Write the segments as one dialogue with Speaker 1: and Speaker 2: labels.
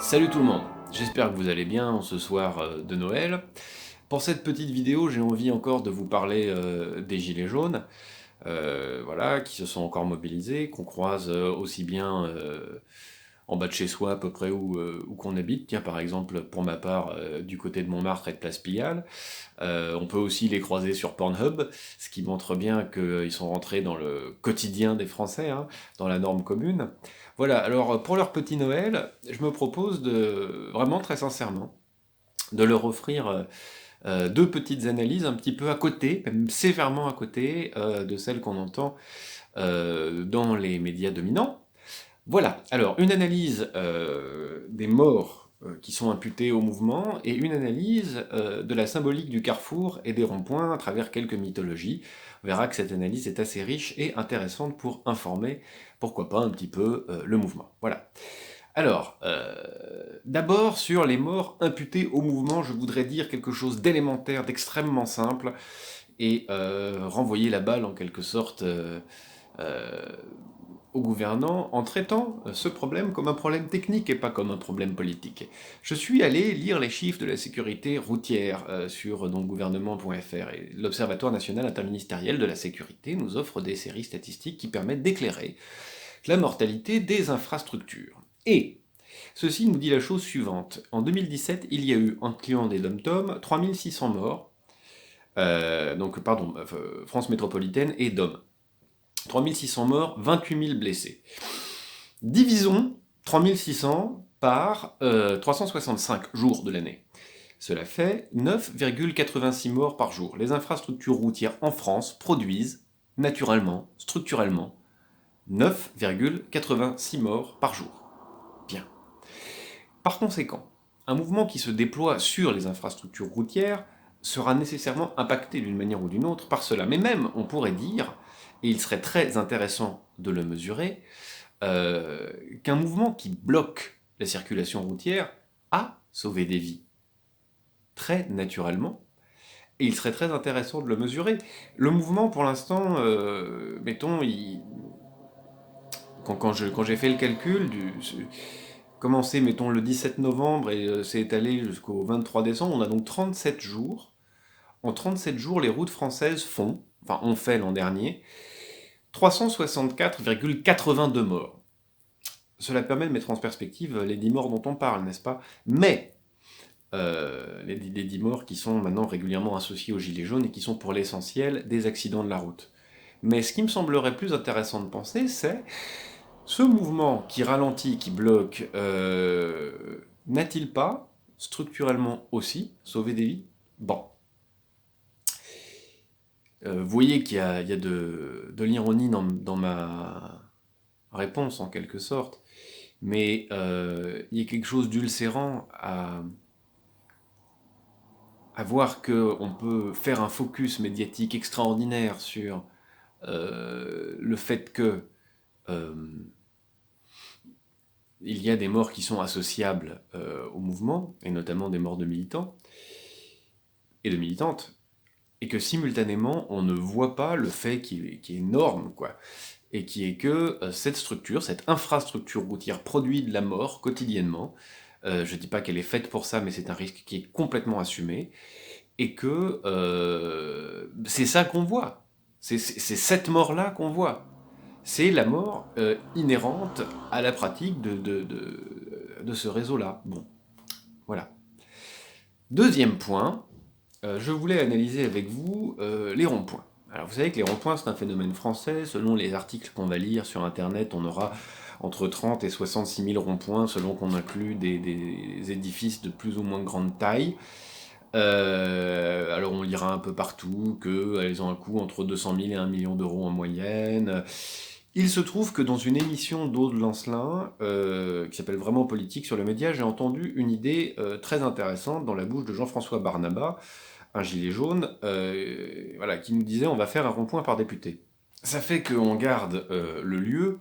Speaker 1: Salut tout le monde, j'espère que vous allez bien en ce soir de Noël. Pour cette petite vidéo, j'ai envie encore de vous parler des Gilets jaunes, voilà, qui se sont encore mobilisés, qu'on croise aussi bien en bas de chez soi à peu près où qu'on habite. Tiens, par exemple, pour ma part, du côté de Montmartre et de Place Pigalle. On peut aussi les croiser sur Pornhub, ce qui montre bien qu'ils sont rentrés dans le quotidien des Français, hein, dans la norme commune. Voilà, alors pour leur petit Noël, je me propose de, vraiment très sincèrement, de leur offrir deux petites analyses un petit peu à côté, même sévèrement à côté de celles qu'on entend dans les médias dominants. Voilà, alors une analyse des morts qui sont imputés au mouvement et une analyse de la symbolique du carrefour et des ronds-points à travers quelques mythologies. On verra que cette analyse est assez riche et intéressante pour informer, pourquoi pas, un petit peu le mouvement. Voilà. Alors, d'abord sur les morts imputés au mouvement, je voudrais dire quelque chose d'élémentaire, d'extrêmement simple, et renvoyer la balle en quelque sorte euh, aux gouvernants en traitant ce problème comme un problème technique et pas comme un problème politique. Je suis allé lire les chiffres de la sécurité routière sur gouvernement.fr et l'Observatoire national interministériel de la sécurité nous offre des séries statistiques qui permettent d'éclairer la mortalité des infrastructures. Et ceci nous dit la chose suivante. En 2017, il y a eu, incluant des dom-toms, 3600 morts, France métropolitaine et DOM. 3600 morts, 28 000 blessés. Divisons 3600 par 365 jours de l'année. Cela fait 9,86 morts par jour. Les infrastructures routières en France produisent, naturellement, structurellement, 9,86 morts par jour. Bien. Par conséquent, un mouvement qui se déploie sur les infrastructures routières sera nécessairement impacté d'une manière ou d'une autre par cela. Mais même, on pourrait dire, et il serait très intéressant de le mesurer, qu'un mouvement qui bloque la circulation routière a sauvé des vies. Très naturellement. Et il serait très intéressant de le mesurer. Le mouvement, pour l'instant, mettons, quand j'ai fait le calcul, commencé, mettons, le 17 novembre et s'est étalé jusqu'au 23 décembre, on a donc 37 jours. En 37 jours, les routes françaises ont fait l'an dernier, 364,82 morts. Cela permet de mettre en perspective les 10 morts dont on parle, n'est-ce pas? Mais les 10 morts qui sont maintenant régulièrement associés aux gilets jaunes et qui sont pour l'essentiel des accidents de la route. Mais ce qui me semblerait plus intéressant de penser, c'est ce mouvement qui ralentit, qui bloque, n'a-t-il pas, structurellement aussi, sauvé des vies? Bon. Vous voyez qu'il y a de l'ironie dans ma réponse, en quelque sorte, mais il y a quelque chose d'ulcérant à voir qu'on peut faire un focus médiatique extraordinaire sur le fait que il y a des morts qui sont associables au mouvement, et notamment des morts de militants et de militantes, et que simultanément on ne voit pas le fait qui est énorme, quoi, et qui est que cette structure, cette infrastructure routière produit de la mort quotidiennement. Je ne dis pas qu'elle est faite pour ça, mais c'est un risque qui est complètement assumé, et que c'est ça qu'on voit. C'est cette mort-là qu'on voit. C'est la mort inhérente à la pratique de ce réseau-là. Bon, voilà. Deuxième point, je voulais analyser avec vous les ronds-points. Alors vous savez que les ronds-points, c'est un phénomène français. Selon les articles qu'on va lire sur Internet, on aura entre 30 et 66 000 ronds-points, selon qu'on inclut des édifices de plus ou moins grande taille. Alors on lira un peu partout qu'elles ont un coût entre 200 000 et 1 million d'euros en moyenne. Il se trouve que dans une émission d'Aude Lancelin, qui s'appelle Vraiment Politique sur le média, j'ai entendu une idée très intéressante dans la bouche de Jean-François Barnaba, un gilet jaune, voilà, qui nous disait on va faire un rond-point par député. Ça fait qu'on garde le lieu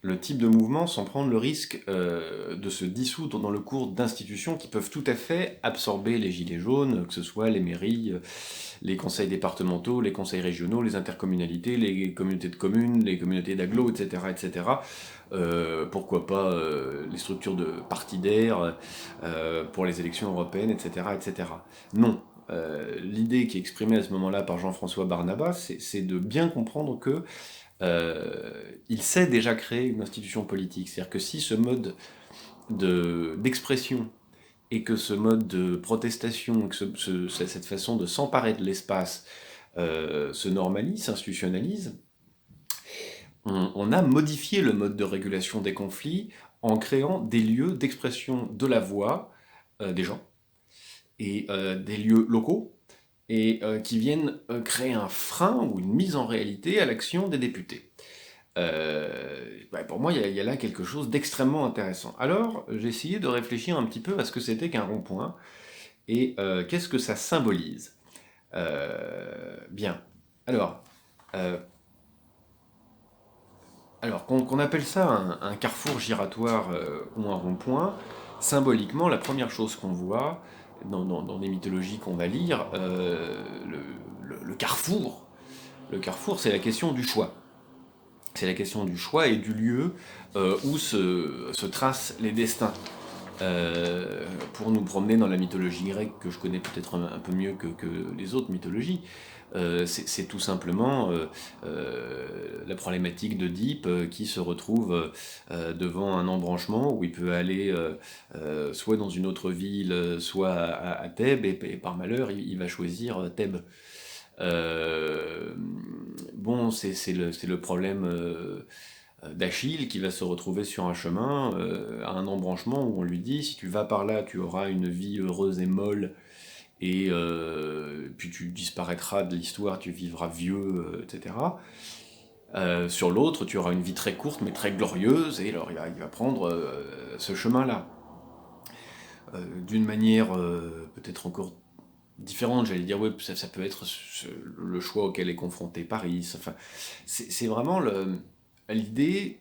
Speaker 1: le type de mouvement sans prendre le risque de se dissoudre dans le cours d'institutions qui peuvent tout à fait absorber les gilets jaunes, que ce soit les mairies, les conseils départementaux, les conseils régionaux, les intercommunalités, les communautés de communes, les communautés d'agglo, etc., etc. Pourquoi pas les structures de partidaires pour les élections européennes, etc., etc. Non. L'idée qui est exprimée à ce moment-là par Jean-François Barnabas, c'est de bien comprendre que il sait déjà créer une institution politique. C'est-à-dire que si ce mode d'expression et que ce mode de protestation, que cette façon de s'emparer de l'espace se normalise, s'institutionnalise, on a modifié le mode de régulation des conflits en créant des lieux d'expression de la voix des gens et des lieux locaux et qui viennent créer un frein ou une mise en réalité à l'action des députés. Pour moi, il y a là quelque chose d'extrêmement intéressant. Alors, j'ai essayé de réfléchir un petit peu à ce que c'était qu'un rond-point et qu'est-ce que ça symbolise. Bien. Alors, qu'on appelle ça un carrefour giratoire ou un rond-point, symboliquement, la première chose qu'on voit dans les mythologies qu'on va lire, le carrefour, c'est la question du choix. C'est la question du choix et du lieu où se tracent les destins. Pour nous promener dans la mythologie grecque, que je connais peut-être un peu mieux que les autres mythologies, c'est tout simplement la problématique d'Oedipe qui se retrouve devant un embranchement où il peut aller soit dans une autre ville, soit à Thèbes, et par malheur, il va choisir Thèbes. Bon, c'est le problème d'Achille qui va se retrouver sur un chemin, à un embranchement où on lui dit si tu vas par là, tu auras une vie heureuse et molle, et puis tu disparaîtras de l'histoire, tu vivras vieux, etc. Sur l'autre, tu auras une vie très courte mais très glorieuse, et alors il va prendre ce chemin-là. D'une manière peut-être encore différente, j'allais dire, ouais, ça peut être le choix auquel est confronté Paris. Enfin, c'est vraiment l'idée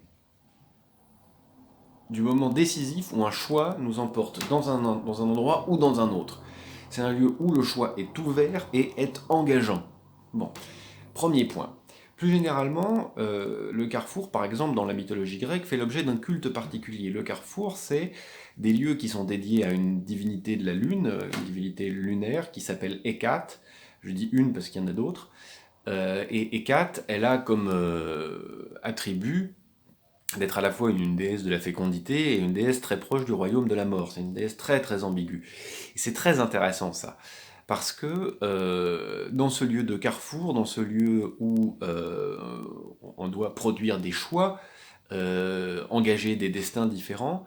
Speaker 1: du moment décisif où un choix nous emporte dans un endroit ou dans un autre. C'est un lieu où le choix est ouvert et est engageant. Bon, premier point. Plus généralement, le carrefour, par exemple, dans la mythologie grecque, fait l'objet d'un culte particulier. Le carrefour, c'est des lieux qui sont dédiés à une divinité de la lune, une divinité lunaire qui s'appelle Hécate. Je dis une parce qu'il y en a d'autres. Et Hécate, elle a comme attribut d'être à la fois une déesse de la fécondité et une déesse très proche du royaume de la mort. C'est une déesse très très ambiguë. Et c'est très intéressant ça, parce que dans ce lieu de carrefour, dans ce lieu où on doit produire des choix, engager des destins différents,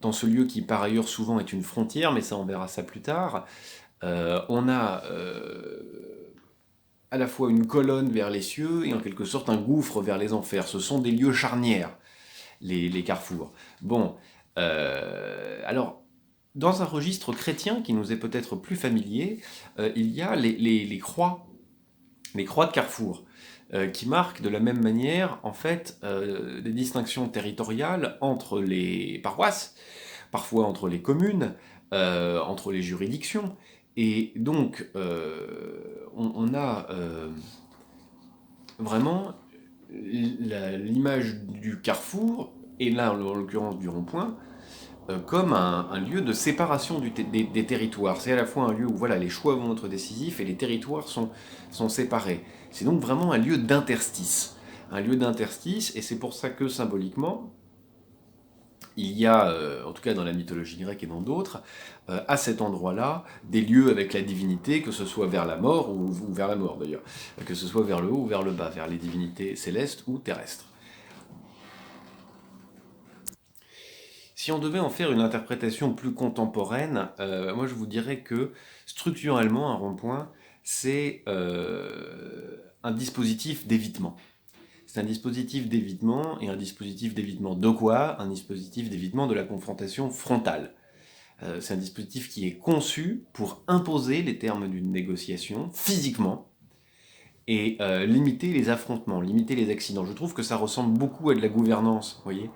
Speaker 1: dans ce lieu qui par ailleurs souvent est une frontière, mais ça on verra ça plus tard, on a à la fois une colonne vers les cieux et en quelque sorte un gouffre vers les enfers. Ce sont des lieux charnières, les carrefours. Bon, alors, dans un registre chrétien qui nous est peut-être plus familier, il y a les croix de carrefour, qui marquent de la même manière, en fait, des distinctions territoriales entre les paroisses, parfois entre les communes, entre les juridictions, et donc on a vraiment l'image du carrefour, et là en l'occurrence du rond-point, comme un lieu de séparation des territoires. C'est à la fois un lieu où voilà, les choix vont être décisifs et les territoires sont séparés. C'est donc vraiment un lieu d'interstice. Un lieu d'interstice, et c'est pour ça que symboliquement, il y a, en tout cas dans la mythologie grecque et dans d'autres, à cet endroit-là, des lieux avec la divinité, que ce soit vers la mort ou vers la mort d'ailleurs, que ce soit vers le haut ou vers le bas, vers les divinités célestes ou terrestres. Si on devait en faire une interprétation plus contemporaine, moi je vous dirais que structurellement, un rond-point, c'est un dispositif d'évitement. C'est un dispositif d'évitement, et un dispositif d'évitement de quoi? Un dispositif d'évitement de la confrontation frontale. C'est un dispositif qui est conçu pour imposer les termes d'une négociation physiquement, et limiter les affrontements, limiter les accidents. Je trouve que ça ressemble beaucoup à de la gouvernance, vous voyez,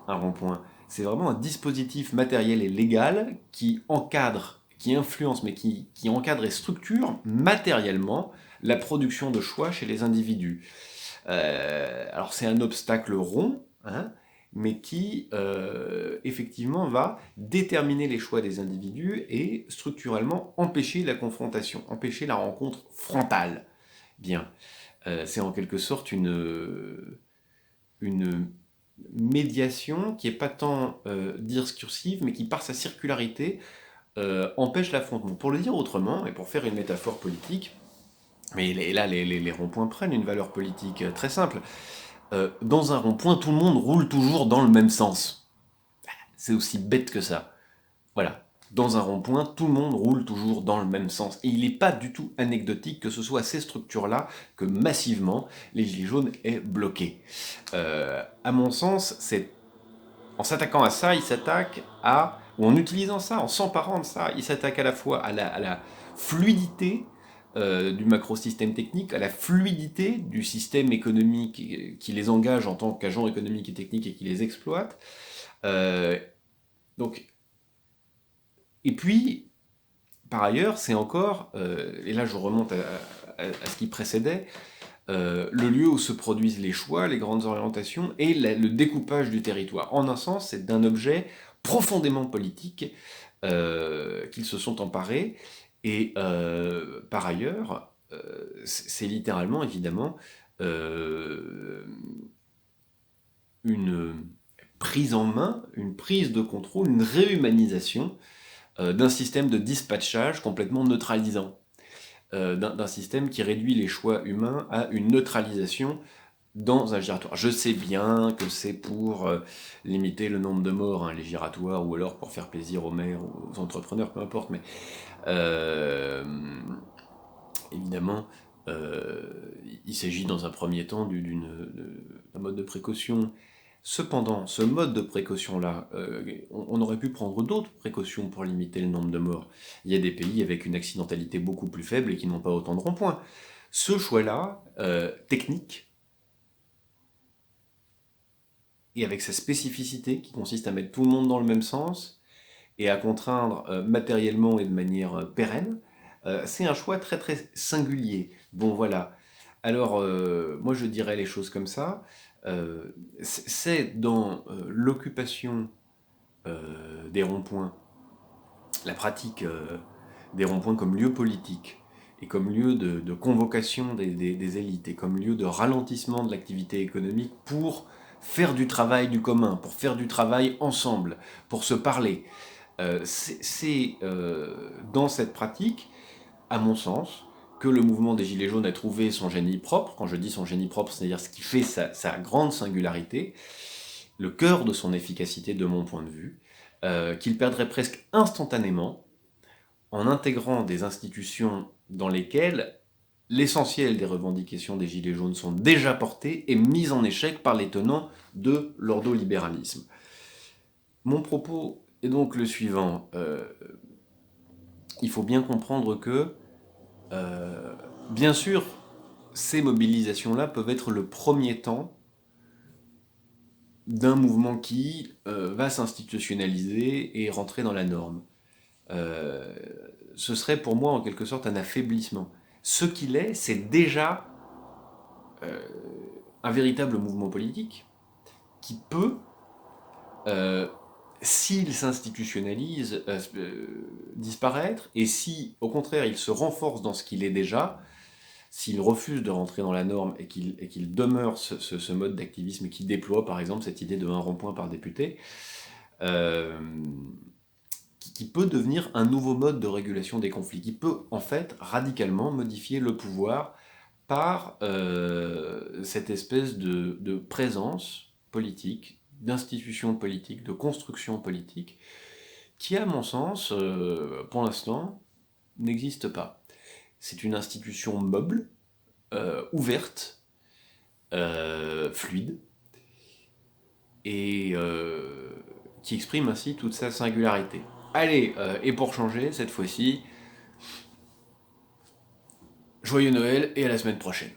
Speaker 1: un rond-point. C'est vraiment un dispositif matériel et légal qui encadre, qui influence, mais qui encadre et structure matériellement la production de choix chez les individus. Alors c'est un obstacle rond, hein, mais qui effectivement va déterminer les choix des individus et structurellement empêcher la confrontation, empêcher la rencontre frontale. Bien, c'est en quelque sorte une médiation qui n'est pas tant discursive, mais qui par sa circularité empêche l'affrontement. Pour le dire autrement, et pour faire une métaphore politique, mais là les ronds-points prennent une valeur politique très simple. Dans un rond-point, tout le monde roule toujours dans le même sens. C'est aussi bête que ça. Voilà. Dans un rond-point, tout le monde roule toujours dans le même sens. Et il n'est pas du tout anecdotique que ce soit ces structures-là que massivement les Gilets jaunes aient bloqué. À mon sens, c'est en s'attaquant à ça, ils s'attaquent à, ou en utilisant ça, en s'emparant de ça, ils s'attaquent à la fois à la fluidité du macrosystème technique, à la fluidité du système économique qui les engage en tant qu'agents économiques et techniques et qui les exploite. Donc, et puis, par ailleurs, c'est encore, et là je remonte à ce qui précédait, le lieu où se produisent les choix, les grandes orientations et le découpage du territoire. En un sens, c'est d'un objet profondément politique qu'ils se sont emparés. Et par ailleurs, c'est littéralement, évidemment, une prise en main, une prise de contrôle, une réhumanisation d'un système de dispatchage complètement neutralisant. D'un système qui réduit les choix humains à une neutralisation dans un giratoire. Je sais bien que c'est pour limiter le nombre de morts, hein, les giratoires, ou alors pour faire plaisir aux maires, aux entrepreneurs, peu importe, mais évidemment, il s'agit dans un premier temps d'un mode de précaution. Cependant, ce mode de précaution-là, on aurait pu prendre d'autres précautions pour limiter le nombre de morts. Il y a des pays avec une accidentalité beaucoup plus faible et qui n'ont pas autant de ronds-points. Ce choix-là, technique, et avec sa spécificité qui consiste à mettre tout le monde dans le même sens et à contraindre matériellement et de manière pérenne, c'est un choix très très singulier. Bon voilà. Alors, moi je dirais les choses comme ça. C'est dans l'occupation des ronds-points, la pratique des ronds-points comme lieu politique et comme lieu de convocation des élites et comme lieu de ralentissement de l'activité économique pour faire du travail du commun, pour faire du travail ensemble, pour se parler. C'est dans cette pratique, à mon sens, que le mouvement des Gilets jaunes a trouvé son génie propre. Quand je dis son génie propre, c'est-à-dire ce qui fait sa grande singularité, le cœur de son efficacité de mon point de vue, qu'il perdrait presque instantanément en intégrant des institutions dans lesquelles l'essentiel des revendications des Gilets jaunes sont déjà portées et mises en échec par les tenants de l'ordolibéralisme. Mon propos est donc le suivant. Il faut bien comprendre que, bien sûr, ces mobilisations-là peuvent être le premier temps d'un mouvement qui va s'institutionnaliser et rentrer dans la norme. Ce serait pour moi en quelque sorte un affaiblissement. Ce qu'il est, c'est déjà un véritable mouvement politique qui peut, s'il s'institutionnalise, disparaître, et si au contraire il se renforce dans ce qu'il est déjà, s'il refuse de rentrer dans la norme et qu'il demeure ce mode d'activisme qui déploie par exemple cette idée de un rond-point par député, qui peut devenir un nouveau mode de régulation des conflits, qui peut en fait radicalement modifier le pouvoir par cette espèce de présence politique, d'institution politique, de construction politique, qui à mon sens, pour l'instant, n'existe pas. C'est une institution meuble, ouverte, fluide, et qui exprime ainsi toute sa singularité. Allez, et pour changer, cette fois-ci, joyeux Noël et à la semaine prochaine.